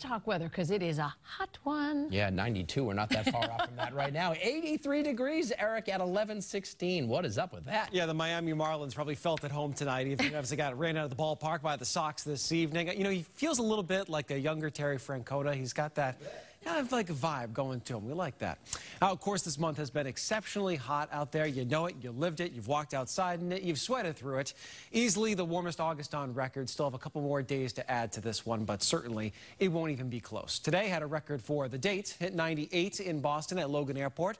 talk weather because it is a hot one. Yeah, 92. We're not that far off from that right now. 83 degrees, Eric, at 11:16. What is up with that? Yeah, the Miami Marlins probably felt at home tonight, even as they got ran out of the ballpark by the Sox this evening. You know, he feels a little bit like a younger Terry Francona. He's got that kind of like a vibe going to him. We like that. Now, of course, this month has been exceptionally hot out there. You know it, you lived it, you've walked outside in it, you've sweated through it. Easily the warmest August on record. Still have a couple more days to add to this one, but certainly it won't even be close. Today had a record for the date, hit 98 in Boston at Logan Airport,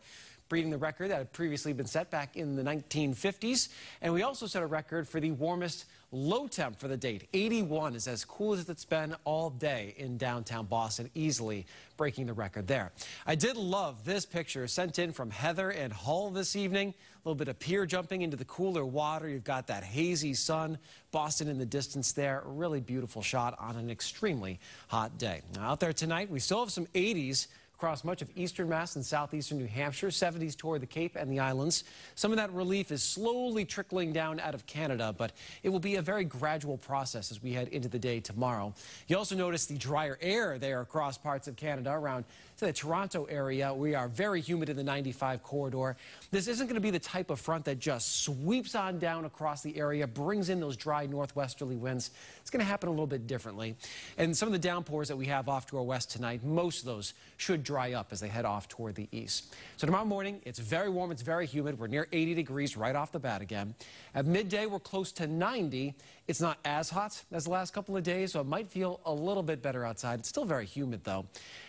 beating the record that had previously been set back in the 1950s. And we also set a record for the warmest low temp for the date. 81 is as cool as it's been all day in downtown Boston, easily breaking the record there. I did love this picture sent in from Heather and Hull this evening. A little bit of pier jumping into the cooler water. You've got that hazy sun, Boston in the distance there. A really beautiful shot on an extremely hot day. Now, out there tonight, we still have some 80s across much of eastern Mass and southeastern New Hampshire, 70s toward the Cape and the islands. Some of that relief is slowly trickling down out of Canada, but it will be a very gradual process as we head into the day tomorrow. You also notice the drier air there across parts of Canada around the Toronto area. We are very humid in the 95 corridor. This isn't going to be the type of front that just sweeps on down across the area, brings in those dry northwesterly winds. It's going to happen a little bit differently. And some of the downpours that we have off to our west tonight, most of those should dry up as they head off toward the east. So tomorrow morning, it's very warm, it's very humid. We're near 80 degrees right off the bat again. At midday, we're close to 90. It's not as hot as the last couple of days, so it might feel a little bit better outside. It's still very humid, though.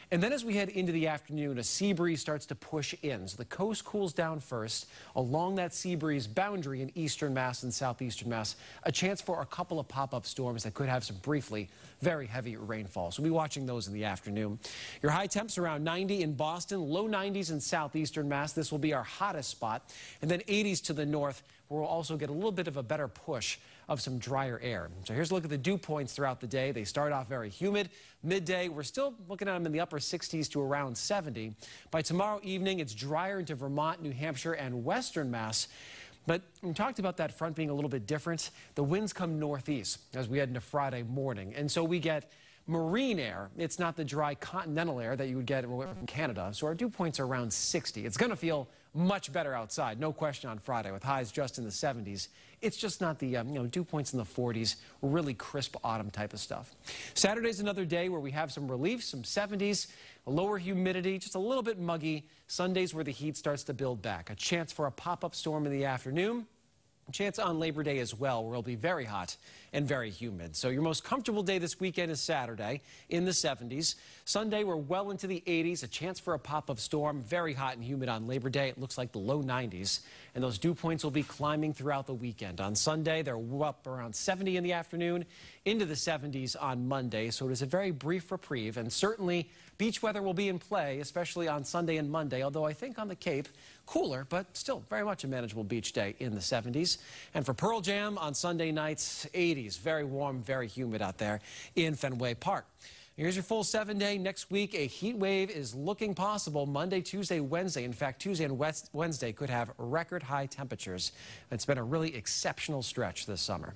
And then as we head into the afternoon, a sea breeze starts to push in. So the coast cools down first. Along that sea breeze boundary in eastern Mass and southeastern Mass, a chance for a couple of pop-up storms that could have some briefly very heavy rainfall. So we'll be watching those in the afternoon. Your high temps around 90 in Boston, low 90s in southeastern Mass. This will be our hottest spot. And then 80s to the north, where we'll also get a little bit of a better push of some drier air. So here's a look at the dew points throughout the day. They start off very humid. Midday, we're still looking at them in the upper 60s to around 70. By tomorrow evening, it's drier into Vermont, New Hampshire, and western Mass. But we talked about that front being a little bit different. The winds come northeast as we head into Friday morning. And so we get marine air. It's not the dry continental air that you would get from Canada. So our dew points are around 60. It's going to feel much better outside, no question, on Friday with highs just in the 70s. It's just not the dew points in the 40s, really crisp autumn type of stuff. Saturday's another day where we have some relief, some 70s, lower humidity, just a little bit muggy. Sunday's where the heat starts to build back. A chance for a pop-up storm in the afternoon. Chance on Labor Day as well, where it'll be very hot and very humid. So your most comfortable day this weekend is Saturday in the 70s. Sunday, we're well into the 80s. A chance for a pop-up storm. Very hot and humid on Labor Day. It looks like the low 90s. And those dew points will be climbing throughout the weekend. On Sunday, they're up around 70 in the afternoon, into the 70s on Monday. So it is a very brief reprieve. And certainly, beach weather will be in play, especially on Sunday and Monday. Although I think on the Cape, cooler, but still very much a manageable beach day in the 70s. And for Pearl Jam on Sunday nights, 80s. Very warm, very humid out there in Fenway Park. Here's your full 7-day. Next week, a heat wave is looking possible Monday, Tuesday, Wednesday. In fact, Tuesday and Wednesday could have record high temperatures. It's been a really exceptional stretch this summer.